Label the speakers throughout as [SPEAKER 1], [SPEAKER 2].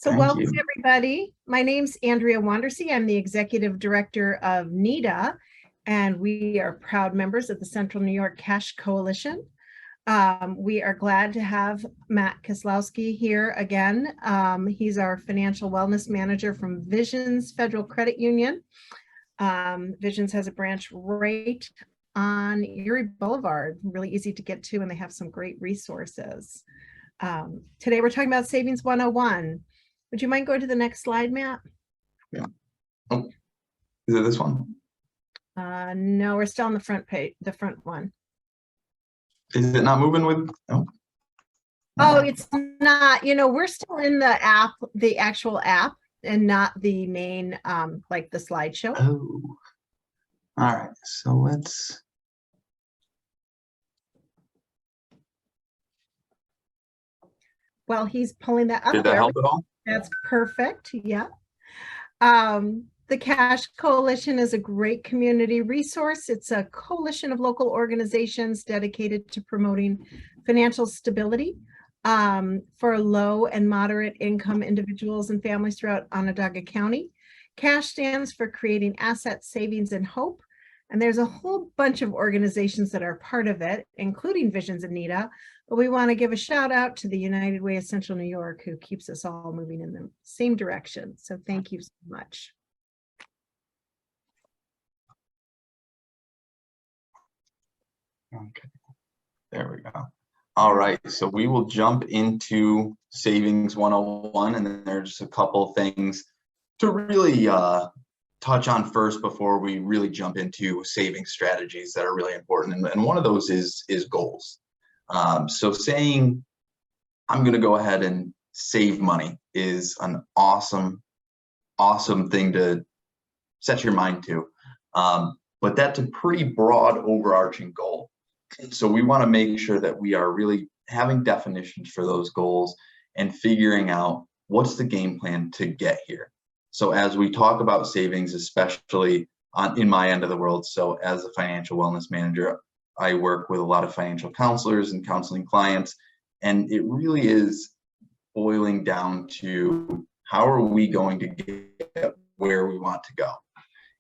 [SPEAKER 1] So
[SPEAKER 2] Thank
[SPEAKER 1] welcome
[SPEAKER 2] you.
[SPEAKER 1] everybody. My name's Andrea Wandersee. I'm the Executive Director of NEDA, and we are proud members of the Central New York Cash Coalition. We are glad to have Matt Kisloski here again. He's our Financial Wellness Manager from Visions Federal Credit Union. Visions has a branch right on Erie Boulevard, really easy to get to, and they have some great resources. Today we're talking about Savings 101. Would you mind going to the next slide, Matt?
[SPEAKER 2] Yeah. Oh, is it this one?
[SPEAKER 1] No, we're still on the front page, the front one.
[SPEAKER 2] Is it not moving with? Oh,
[SPEAKER 1] Oh, it's not. We're still in the app, the actual app, and not the main, like the slideshow.
[SPEAKER 2] Oh, all right. So let's.
[SPEAKER 1] Well, he's pulling that up.
[SPEAKER 2] Did that help at all?
[SPEAKER 1] That's perfect. Yeah. The Cash Coalition is a great community resource. It's a coalition of local organizations dedicated to promoting financial stability for low and moderate income individuals and families throughout Onondaga County. CASH stands for Creating Assets, Savings, and Hope. And there's a whole bunch of organizations that are part of it, including Visions and NEDA. But we want to give a shout out to the United Way of Central New York, who keeps us all moving in the same direction. So thank you so much.
[SPEAKER 2] Okay, there we go. All right, so we will jump into Savings 101, and then there's just a couple things to really touch on first before we really jump into saving strategies that are really important. And one of those is goals. So saying, I'm going to go ahead and save money is an awesome thing to set your mind to. But that's a pretty broad overarching goal. So we want to make sure that we are really having definitions for those goals and figuring out what's the game plan to get here. So as we talk about savings, especially in my end of the world, so as a financial wellness manager, I work with a lot of financial counselors and counseling clients, and it really is boiling down to how are we going to get where we want to go.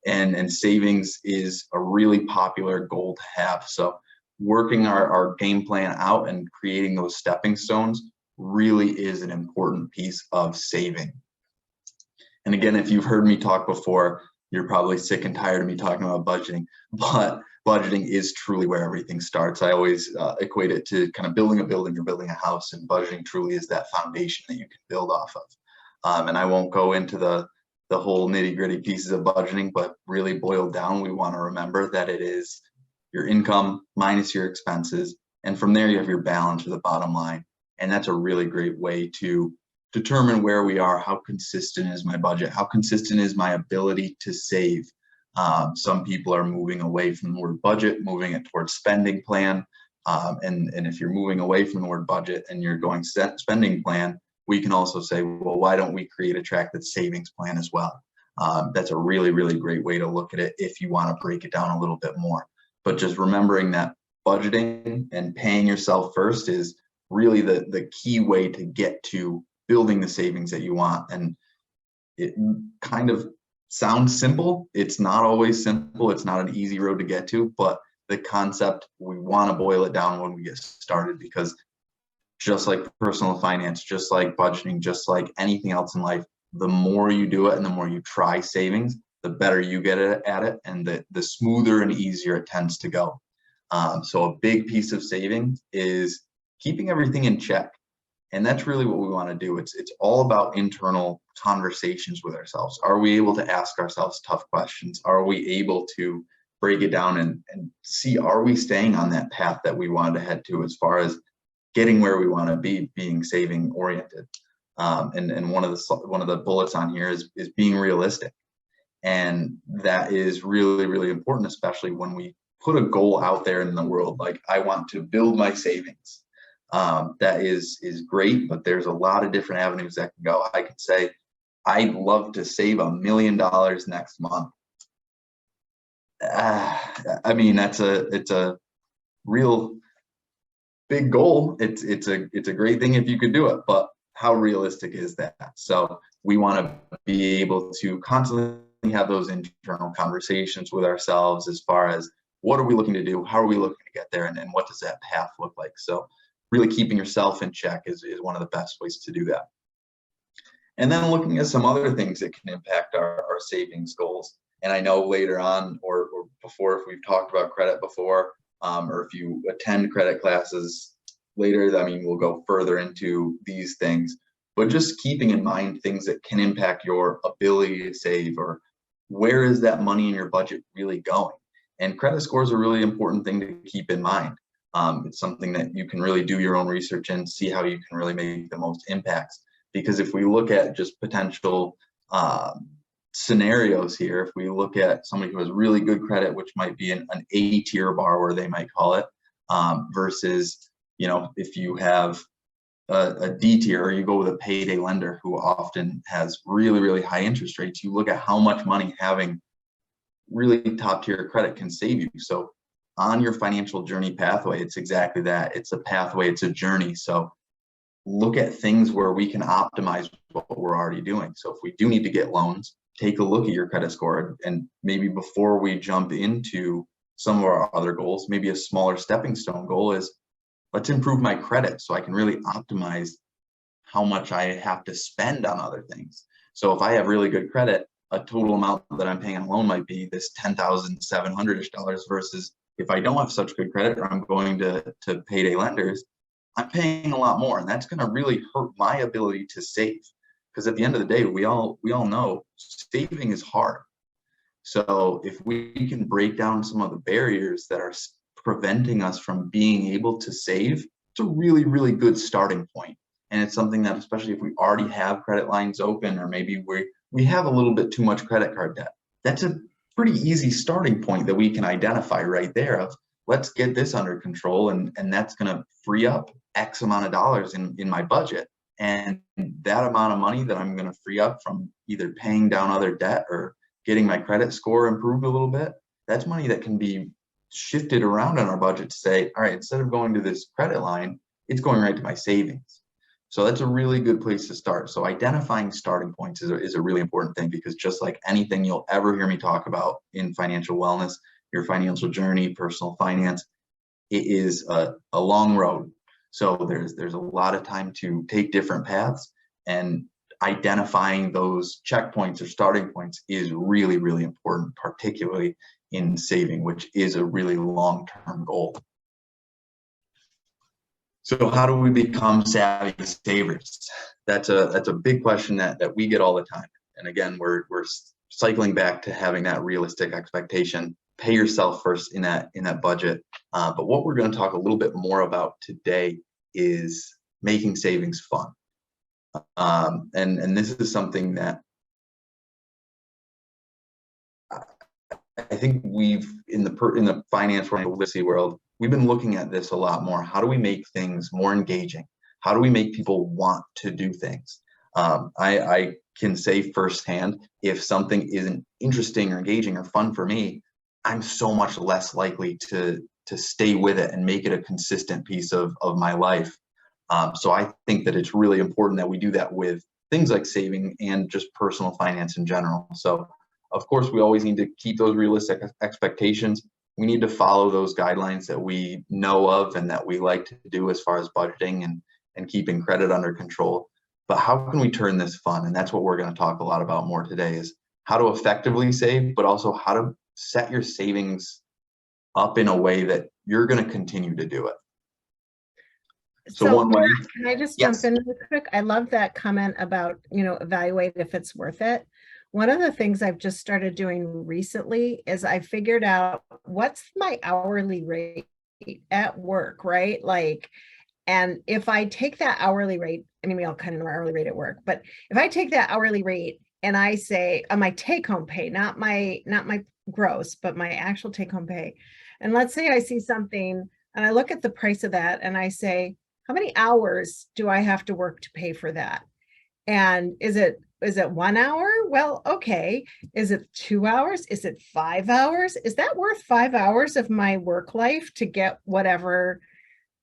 [SPEAKER 2] And savings is a really popular goal to have. So working our game plan out and creating those stepping stones really is an important piece of saving. And again, if you've heard me talk before, you're probably sick and tired of me talking about budgeting, but budgeting is truly where everything starts. I always equate it to kind of building a building or building a house, and budgeting truly is that foundation that you can build off of. And I won't go into the whole nitty-gritty pieces of budgeting, but really boiled down, we want to remember that it is your income minus your expenses, and from there you have your balance or the bottom line. And that's a really great way to determine where we are. How consistent is my budget? How consistent is my ability to save? Some people are moving away from the word budget, moving it towards spending plan. And if you're moving away from the word budget and you're going spending plan, we can also say, well, why don't we create a track that's savings plan as well? That's a really, really great way to look at it if you want to break it down a little bit more. But just remembering that budgeting and paying yourself first is really the key way to get to building the savings that you want. And it kind of sounds simple. It's not always simple. It's not an easy road to get to, but the concept, we want to boil it down when we get started, because just like personal finance, just like budgeting, just like anything else in life, the more you do it and the more you try savings, the better you get at it, and the smoother and easier it tends to go. So a big piece of saving is keeping everything in check. And that's really what we want to do. It's all about internal conversations with ourselves. Are we able to ask ourselves tough questions? Are we able to break it down and see, are we staying on that path that we wanted to head to as far as getting where we want to be, being saving oriented? And one of the bullets on here is being realistic. And that is really, really important, especially when we put a goal out there in the world, like I want to build my savings. That is great, but there's a lot of different avenues that can go. I could say, I'd love to save $1 million next month. I mean, it's a real big goal. It's a great thing if you could do it, but how realistic is that? So we want to be able to constantly have those internal conversations with ourselves as far as what are we looking to do? How are we looking to get there? And what does that path look like? So really keeping yourself in check is one of the best ways to do that. And then looking at some other things that can impact our savings goals. And I know later on or before, if we've talked about credit before, or if you attend credit classes later, I mean, we'll go further into these things, but just keeping in mind things that can impact your ability to save, or where is that money in your budget really going? And credit score is a really important thing to keep in mind. It's something that you can really do your own research and see how you can really make the most impacts. Because if we look at just potential scenarios here, if we look at somebody who has really good credit, which might be an A-tier borrower, they might call it, versus, you know, if you have a D tier, or you go with a payday lender who often has really, really high interest rates, you look at how much money having really top tier credit can save you. So on your financial journey pathway, it's exactly that. It's a pathway, it's a journey. So look at things where we can optimize what we're already doing. So if we do need to get loans, take a look at your credit score, and maybe before we jump into some of our other goals, maybe a smaller stepping stone goal is, let's improve my credit so I can really optimize how much I have to spend on other things. So if I have really good credit, a total amount that I'm paying on a loan might be this $10,700 versus if I don't have such good credit, or I'm going to payday lenders, I'm paying a lot more, and that's going to really hurt my ability to save. Because at the end of the day, we all know saving is hard. So if we can break down some of the barriers that are preventing us from being able to save, it's a really, really good starting point. And it's something that, especially if we already have credit lines open, or maybe we have a little bit too much credit card debt, that's a pretty easy starting point that we can identify right there of, let's get this under control, and that's going to free up X amount of dollars in my budget. And that amount of money that I'm going to free up from either paying down other debt or getting my credit score improved a little bit, that's money that can be shifted around in our budget to say, all right, instead of going to this credit line, it's going right to my savings. So that's a really good place to start. So identifying starting points is a really important thing, because just like anything you'll ever hear me talk about in financial wellness, your financial journey, personal finance, it is a long road. So there's a lot of time to take different paths, and identifying those checkpoints or starting points is really, really important, particularly in saving, which is a really long-term goal. So how do we become savvy savers? That's a big question that we get all the time. And again, we're cycling back to having that realistic expectation. Pay yourself first in that budget. But what we're going to talk a little bit more about today is making savings fun. And this is something that I think we've in the finance literacy world, we've been looking at this a lot more. How do we make things more engaging? How do we make people want to do things? I can say firsthand, if something isn't interesting or engaging or fun for me, I'm so much less likely to stay with it and make it a consistent piece of my life. So I think that it's really important that we do that with things like saving and just personal finance in general. So of course, we always need to keep those realistic expectations. We need to follow those guidelines that we know of and that we like to do as far as budgeting and keeping credit under control. But how can we turn this fun? And that's what we're going to talk a lot about more today, is how to effectively save, but also how to set your savings up in a way that you're going to continue to do it. So one way.
[SPEAKER 1] Can I just jump in real quick? I love that comment about, evaluate if it's worth it. One of the things I've just started doing recently is I figured out what's my hourly rate at work, right? And if I take that hourly rate, I mean, we all kind of know our hourly rate at work, but if I take that hourly rate and I say on my take home pay, not my gross, but my actual take home pay. And let's say I see something and I look at the price of that and I say, how many hours do I have to work to pay for that? And is it 1 hour? Well, okay. Is it 2 hours? Is it 5 hours? Is that worth 5 hours of my work life to get whatever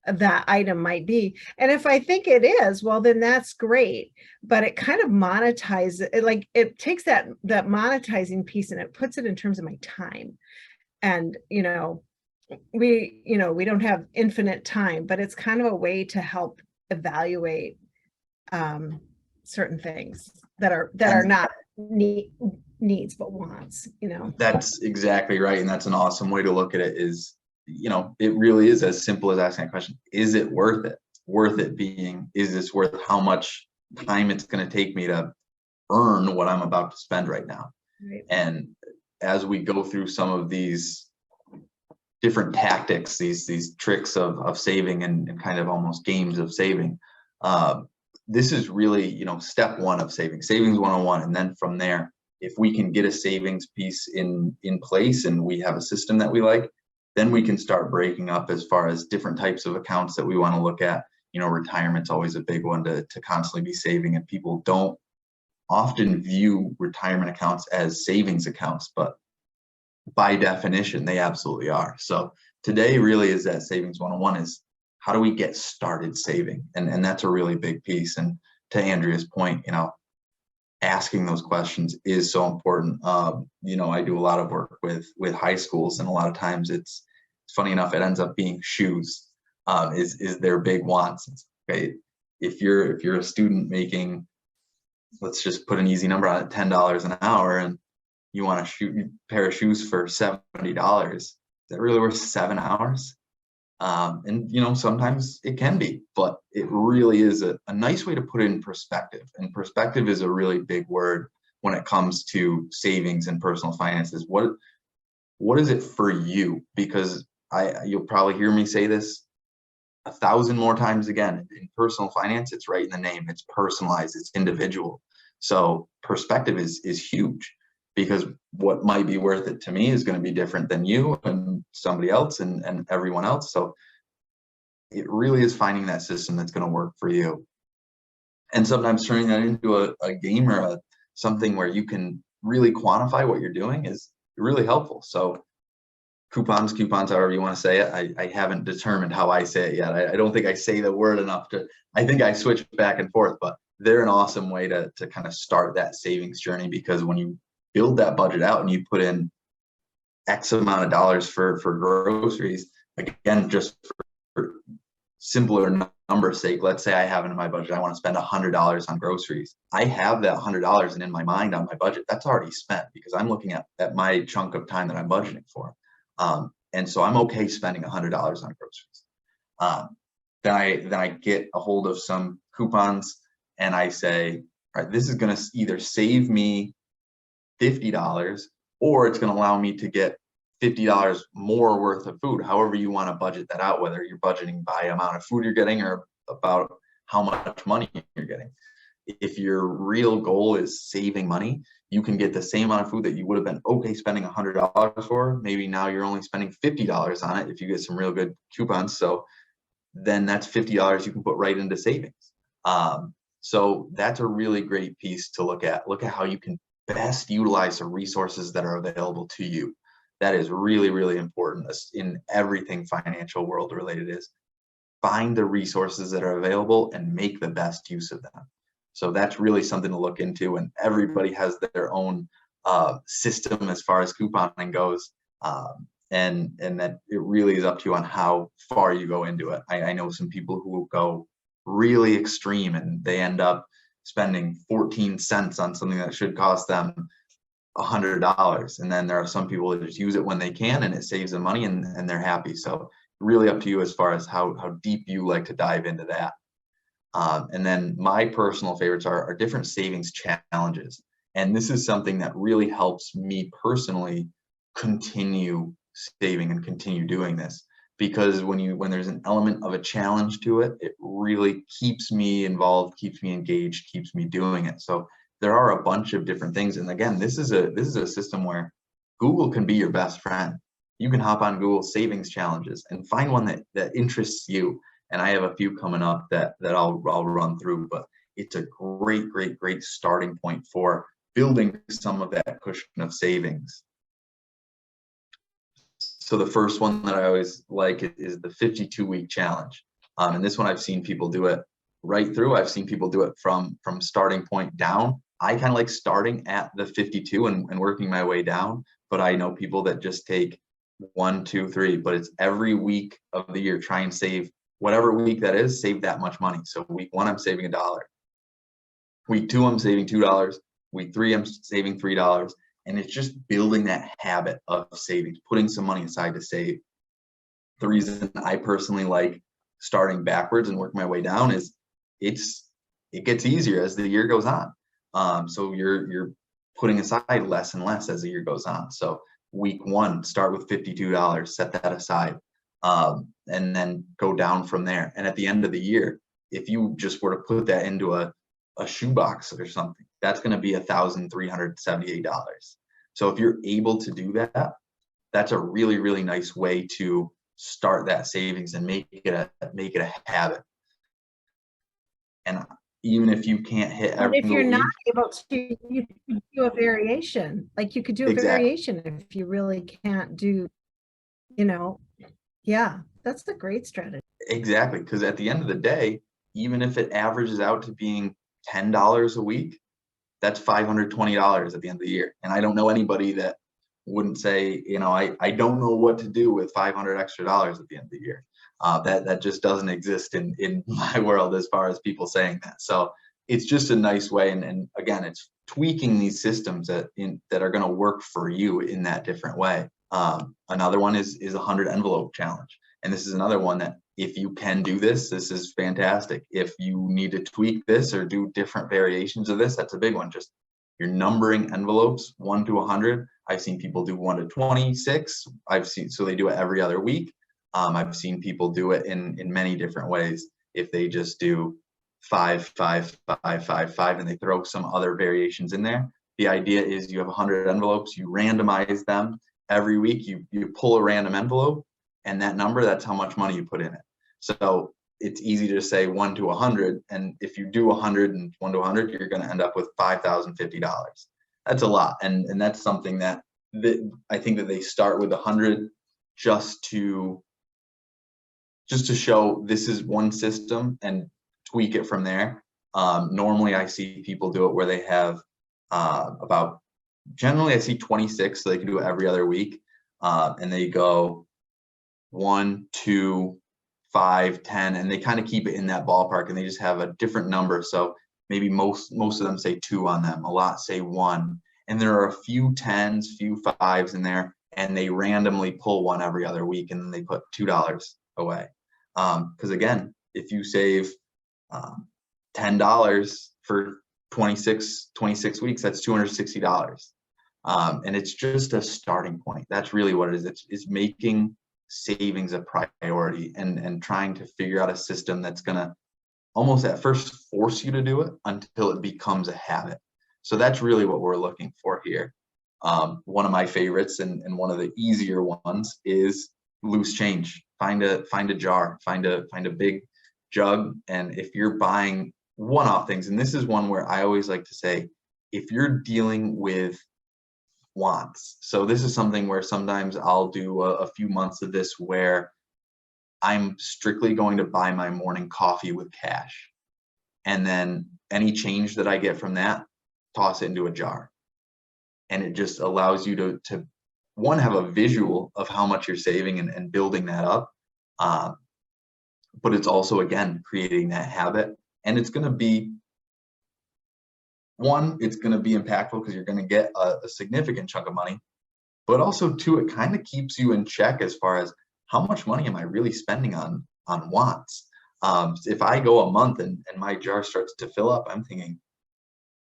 [SPEAKER 1] that item might be. And if I think it is, well, then that's great. But it kind of monetizes it, like it takes that monetizing piece and it puts it in terms of my time. And we don't have infinite time, but it's kind of a way to help evaluate certain things that are
[SPEAKER 2] And
[SPEAKER 1] not needs but wants.
[SPEAKER 2] that's exactly right. And that's an awesome way to look at it is, it really is as simple as asking a question. Is it worth it? Worth it being, is this worth how much time it's going to take me to earn what I'm about to spend right now?
[SPEAKER 1] Right.
[SPEAKER 2] And as we go through some of these different tactics, these tricks of saving and kind of almost games of saving, this is really, step one of savings 101. And then from there, if we can get a savings piece in place and we have a system that we like, then we can start breaking up as far as different types of accounts that we want to look at. Retirement's always a big one to constantly be saving, and people don't often view retirement accounts as savings accounts, but by definition, they absolutely are. So today really is that savings 101 is how do we get started saving? And that's a really big piece. And to Andrea's point, asking those questions is so important. I do a lot of work with high schools, and a lot of times it's funny enough, it ends up being shoes, is their big wants. Okay. If you're a student making, let's just put an easy number on it, $10 an hour, and you want a pair of shoes for $70, is that really worth 7 hours? And sometimes it can be, but it really is a nice way to put it in perspective. And perspective is a really big word when it comes to savings and personal finances. What is it for you? Because you'll probably hear me say this 1,000 more times again. In personal finance, it's right in the name. It's personalized. It's individual. So perspective is huge, because what might be worth it to me is going to be different than you and somebody else and everyone else. So it really is finding that system that's going to work for you. And sometimes turning that into a game or something where you can really quantify what you're doing is really helpful. So coupons, however you want to say it. I haven't determined how I say it yet. I don't think I say the word enough I think I switch back and forth, but they're an awesome way to kind of start that savings journey, because when you build that budget out and you put in X amount of dollars for groceries, again, just for simpler number's sake, let's say I have it in my budget, I want to spend $100 on groceries. I have that $100, and in my mind on my budget, that's already spent, because I'm looking at my chunk of time that I'm budgeting for. And so I'm okay spending $100 on groceries. Then I get a hold of some coupons and I say, all right, this is going to either save me $50 or it's going to allow me to get $50 more worth of food, however you want to budget that out, whether you're budgeting by amount of food you're getting or about how much money you're getting. If your real goal is saving money, you can get the same amount of food that you would have been okay spending $100 for. Maybe now you're only spending $50 on it if you get some real good coupons. So then that's $50 you can put right into savings. So that's a really great piece to look at. Look at how you can best utilize the resources that are available to you. That is really, really important in everything financial world related. Is find the resources that are available and make the best use of them. So that's really something to look into, and everybody has their own system as far as couponing goes. And that it really is up to you on how far you go into it. I know some people who will go really extreme and they end up spending 14 cents on something that should cost them $100. And then there are some people that just use it when they can and it saves them money and they're happy. So really up to you as far as how deep you like to dive into that. And then my personal favorites are different savings challenges. And this is something that really helps me personally continue saving and continue doing this, because when there's an element of a challenge to it, it really keeps me involved, keeps me engaged, keeps me doing it. So there are a bunch of different things. And again, this is a system where Google can be your best friend. You can hop on Google savings challenges and find one that interests you. And I have a few coming up that I'll run through, but it's a great starting point for building some of that cushion of savings. So the first one that I always like is the 52-week challenge. And this one, I've seen people do it right through. I've seen people do it from starting point down. I kind of like starting at the 52 and working my way down, but I know people that just take 1, 2, 3, but it's every week of the year, try and save whatever week that is, save that much money. So week 1, I'm saving $1. Week 2, I'm saving $2. Week 3, I'm saving $3. And it's just building that habit of savings, putting some money aside to save. The reason I personally like starting backwards and work my way down is it gets easier as the year goes on. So you're putting aside less and less as the year goes on. So week 1, start with $52, set that aside, and then go down from there. And at the end of the year, if you just were to put that into a shoebox or something, that's going to be $1,378. So if you're able to do that, that's a really, really nice way to start that savings and make it a habit. And even if you can't hit every
[SPEAKER 1] if you're
[SPEAKER 2] single
[SPEAKER 1] not
[SPEAKER 2] week,
[SPEAKER 1] able to, you could do a variation. Like you could do a
[SPEAKER 2] exactly.
[SPEAKER 1] variation if you really can't do, yeah, that's a great strategy.
[SPEAKER 2] Exactly, because at the end of the day, even if it averages out to being $10 a week, that's $520 at the end of the year. And I don't know anybody that wouldn't say, I don't know what to do with $500 extra at the end of the year. That just doesn't exist in my world as far as people saying that. So it's just a nice way. And again, it's tweaking these systems that are going to work for you in that different way. Another one is a 100 envelope challenge. And this is another one that if you can do this, this is fantastic. If you need to tweak this or do different variations of this, that's a big one. Just you're numbering envelopes 1 to 100. I've seen people do 1 to 26. So they do it every other week. I've seen people do it in many different ways. If they just do 5, 5, 5, 5, 5, and they throw some other variations in there. The idea is you have 100 envelopes, you randomize them every week. You pull a random envelope, and that number, that's how much money you put in it. So it's easy to say 1 to 100, and if you do 100 and 1 to 100, you're going to end up with $5,050. That's a lot, and that's something that I think that they start with 100 just to show this is one system and tweak it from there. Normally, I see people do it where they have generally I see 26, so they can do it every other week, and they go 1, 2, 5, 10, and they kind of keep it in that ballpark, and they just have a different number. So maybe most of them say 2 on them, a lot say 1, and there are a few 10s, few 5s in there, and they randomly pull one every other week, and then they put $2 away. Because again, if you save $10 for 26 weeks, that's $260. And it's just a starting point. That's really what it is. It's making savings a priority and trying to figure out a system that's going to almost at first force you to do it until it becomes a habit. So that's really what we're looking for here. One of my favorites and one of the easier ones is loose change. Find a jar, find a big jug. And if you're buying one-off things, and this is one where I always like to say, if you're dealing with wants. So this is something where sometimes I'll do a few months of this where I'm strictly going to buy my morning coffee with cash. And then any change that I get from that, toss it into a jar. And it just allows you to one, have a visual of how much you're saving and building that up. But it's also, again, creating that habit. And it's going to be, one, it's going to be impactful because you're going to get a significant chunk of money. But also, two, it kind of keeps you in check as far as how much money am I really spending on wants. If I go a month and my jar starts to fill up, I'm thinking,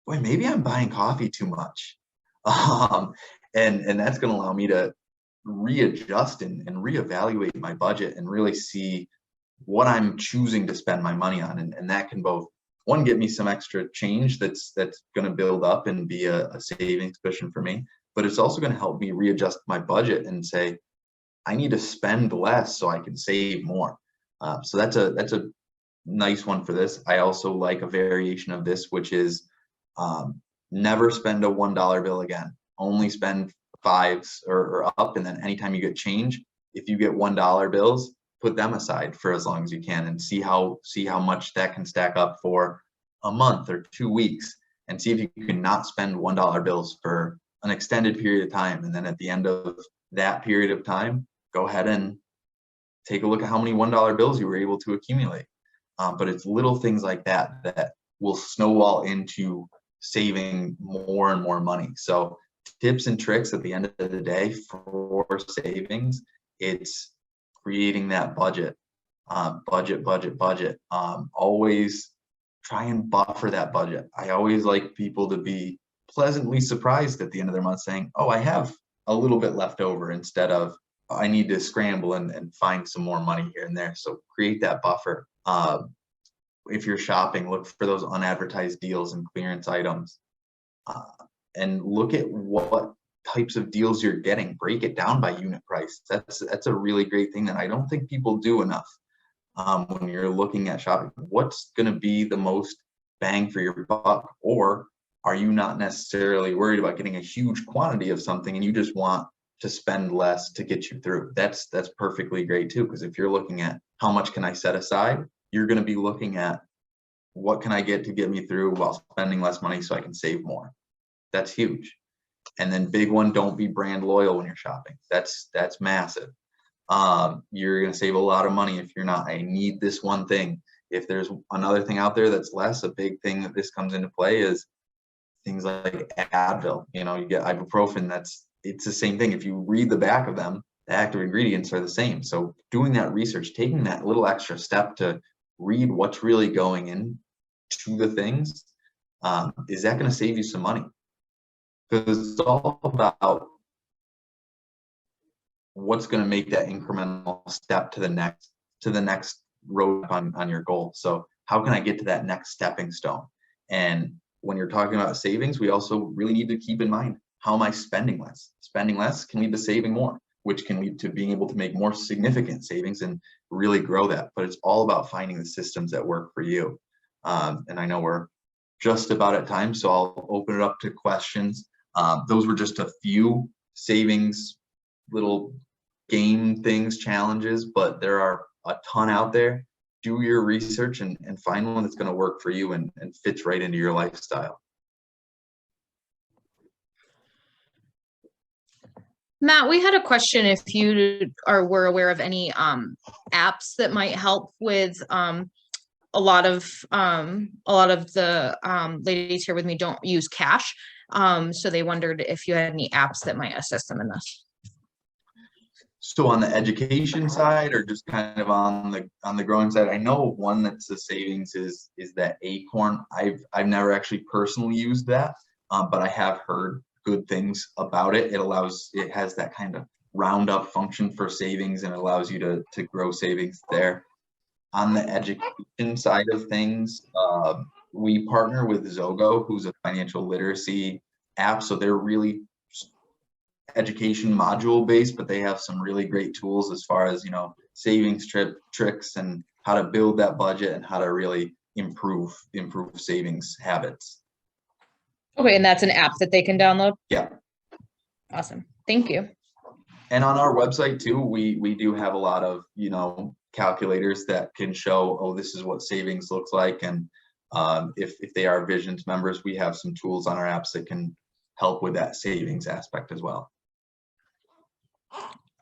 [SPEAKER 2] boy, maybe I'm buying coffee too much. And that's going to allow me to readjust and reevaluate my budget and really see what I'm choosing to spend my money on. And that can both, one, get me some extra change that's going to build up and be a savings cushion for me, but it's also going to help me readjust my budget and say, I need to spend less so I can save more. So that's a nice one for this. I also like a variation of this, which is never spend a $1 bill again. Only spend fives or up, and then anytime you get change, if you get $1 bills, put them aside for as long as you can and see how much that can stack up for a month or 2 weeks, and see if you can not spend $1 bills for an extended period of time. And then at the end of that period of time, go ahead and take a look at how many $1 bills you were able to accumulate. But it's little things like that that will snowball into saving more and more money. So tips and tricks at the end of the day for savings, it's creating that budget. Budget. Always try and buffer that budget. I always like people to be pleasantly surprised at the end of their month saying, oh, I have a little bit left over, instead of I need to scramble and find some more money here and there. So create that buffer. If you're shopping, look for those unadvertised deals and clearance items, and look at what types of deals you're getting. Break it down by unit price. That's a really great thing that I don't think people do enough. When you're looking at shopping, what's going to be the most bang for your buck? Or are you not necessarily worried about getting a huge quantity of something and you just want to spend less to get you through? That's perfectly great too, because if you're looking at how much can I set aside, you're going to be looking at what can I get to get me through while spending less money so I can save more. That's huge. And then big one, don't be brand loyal when you're shopping. That's massive. You're going to save a lot of money if you're not, I need this one thing. If there's another thing out there that's less, a big thing that this comes into play is things like Advil. You get ibuprofen. It's the same thing. If you read the back of them, the active ingredients are the same. So doing that research, taking that little extra step to read what's really going into the things, is that going to save you some money? Because it's all about what's going to make that incremental step to the next road on your goal. So how can I get to that next stepping stone? And when you're talking about savings, we also really need to keep in mind, how am I spending less? Spending less can lead to saving more, which can lead to being able to make more significant savings and really grow that. But it's all about finding the systems that work for you. And I know we're just about at time, so I'll open it up to questions. Those were just a few savings little game things, challenges, but there are a ton out there. Do your research and find one that's going to work for you and fits right into your lifestyle.
[SPEAKER 3] Matt, we had a question if you were aware of any apps that might help with a lot of the ladies here with me don't use cash. So they wondered if you had any apps that might assist them in this.
[SPEAKER 2] So on the education side, or just kind of on the growing side, I know one that's the savings is that Acorn. I've never actually personally used that, but I have heard good things about it. It has that kind of roundup function for savings, and it allows you to grow savings there. On the education side of things, we partner with Zogo, who's a financial literacy app. So they're really education module based, but they have some really great tools as far as, savings tricks and how to build that budget and how to really improve savings habits.
[SPEAKER 3] Okay, and that's an app that they can download?
[SPEAKER 2] Yeah.
[SPEAKER 3] Awesome. Thank you.
[SPEAKER 2] And on our website too, we do have a lot of, calculators that can show, oh, this is what savings looks like. And if they are Visions members, we have some tools on our apps that can help with that savings aspect as well.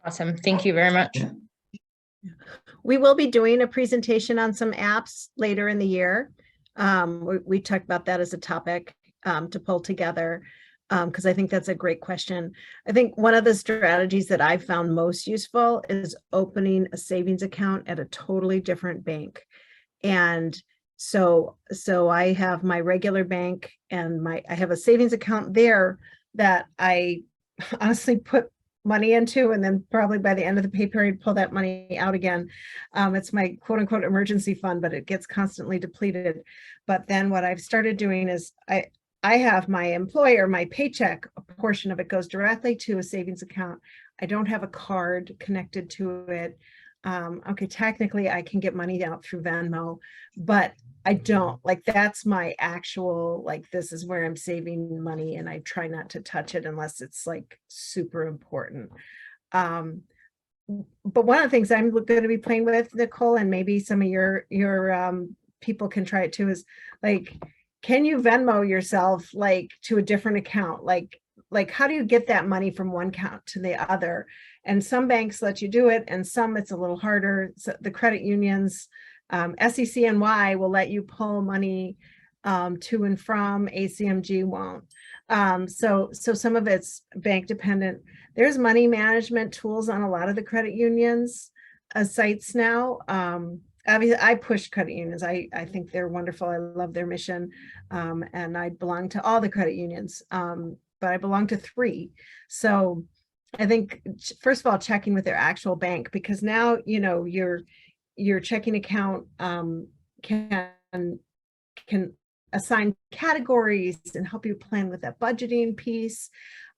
[SPEAKER 3] Awesome. Thank you very much.
[SPEAKER 2] Yeah.
[SPEAKER 1] We will be doing a presentation on some apps later in the year. We talked about that as a topic to pull together, because I think that's a great question. I think one of the strategies that I found most useful is opening a savings account at a totally different bank. And so I have my regular bank and I have a savings account there that I honestly put money into, and then probably by the end of the pay period, pull that money out again. It's my quote unquote emergency fund, but it gets constantly depleted. But then what I've started doing is I have my employer, my paycheck, a portion of it goes directly to a savings account. I don't have a card connected to it. Okay, technically I can get money out through Venmo, but I don't. Like, that's my actual, this is where I'm saving money, and I try not to touch it unless it's super important. but one of the things I'm going to be playing with, Nicole, and maybe some of your people can try it too, is like, can you Venmo yourself like to a different account? Like how do you get that money from one account to the other? And some banks let you do it, and some it's a little harder. So the credit unions, SECNY will let you pull money to and from. ACMG won't. So some of it's bank dependent. There's money management tools on a lot of the credit unions sites now. Obviously, I push credit unions. I think they're wonderful. I love their mission, and I belong to all the credit unions, but I belong to 3. So I think, first of all, checking with their actual bank, because now, your checking account can assign categories and help you plan with that budgeting piece,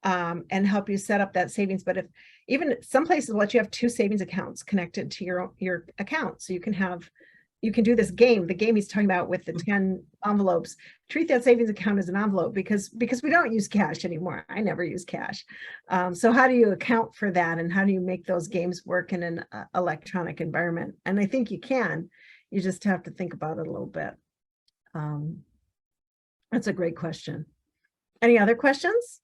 [SPEAKER 1] and help you set up that savings. But if even some places will let you have 2 savings accounts connected to your account, so you can do this game. The game he's talking about with the 10 envelopes. Treat that savings account as an envelope, because we don't use cash anymore. I never use cash. So how do you account for that, and how do you make those games work in an electronic environment? And I think you can. You just have to think about it a little bit. That's a great question. Any other questions?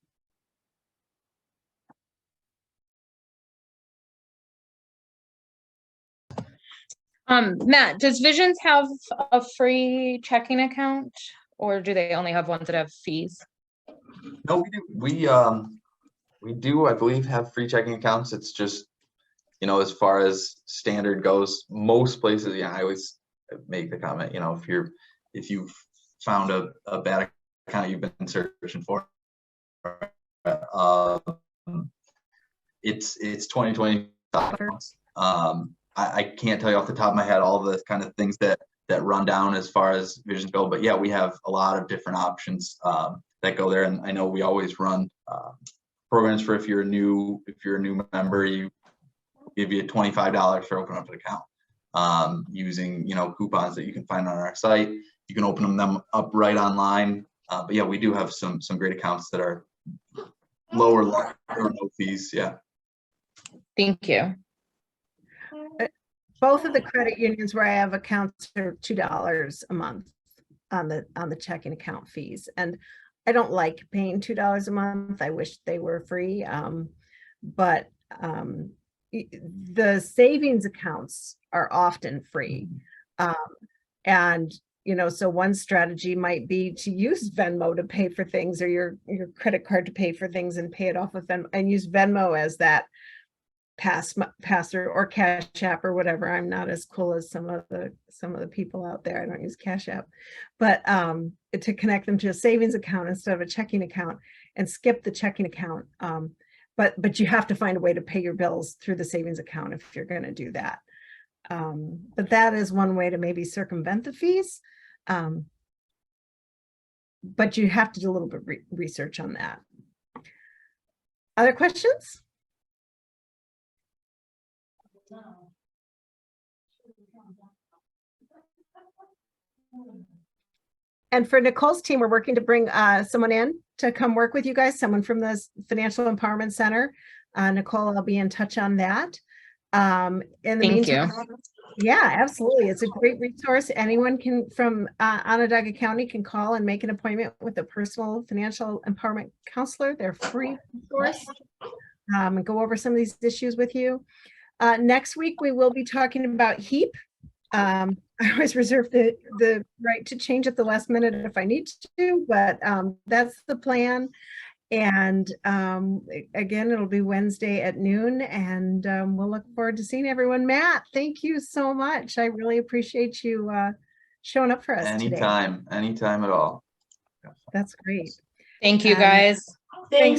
[SPEAKER 3] Matt, does Visions have a free checking account, or do they only have ones that have fees?
[SPEAKER 2] No, we do. We do, I believe, have free checking accounts. It's just, as far as standard goes, most places, yeah, I always make the comment, if you've found a bad account you've been searching for, it's 2020. I can't tell you off the top of my head all the kind of things that run down as far as Visions go, but yeah, we have a lot of different options that go there. And I know we always run programs for if you're a new member, you give you $25 for opening up an account, using coupons that you can find on our site. You can open them up right online. But yeah, we do have some great accounts that are lower or no fees. Yeah.
[SPEAKER 3] Thank you.
[SPEAKER 1] Both of the credit unions where I have accounts are $2 a month on the checking account fees. And I don't like paying $2 a month. I wish they were free. But the savings accounts are often free. And so one strategy might be to use Venmo to pay for things, or your credit card to pay for things, and pay it off with Venmo, and use Venmo as that pass-through, or Cash App or whatever. I'm not as cool as some of the people out there. I don't use Cash App, but to connect them to a savings account instead of a checking account, and skip the checking account. But you have to find a way to pay your bills through the savings account if you're going to do that. But that is one way to maybe circumvent the fees. But you have to do a little bit research on that. Other questions? And for Nicole's team, we're working to bring someone in to come work with you guys, someone from the Financial Empowerment Center. Nicole, I'll be in touch on that. In the meantime, yeah, absolutely. It's a great resource. Anyone from Onondaga County can call and make an appointment with a personal financial empowerment counselor. They're free resource, and go over some of these issues with you. Next week, we will be talking about HEAP. I always reserve the right to change at the last minute if I need to, but that's the plan. And again, it'll be Wednesday at noon, and we'll look forward to seeing everyone. Matt, thank you so much. I really appreciate you showing up for us today.
[SPEAKER 2] Anytime at all.
[SPEAKER 1] That's great.
[SPEAKER 3] Thank you, guys.
[SPEAKER 1] Thanks.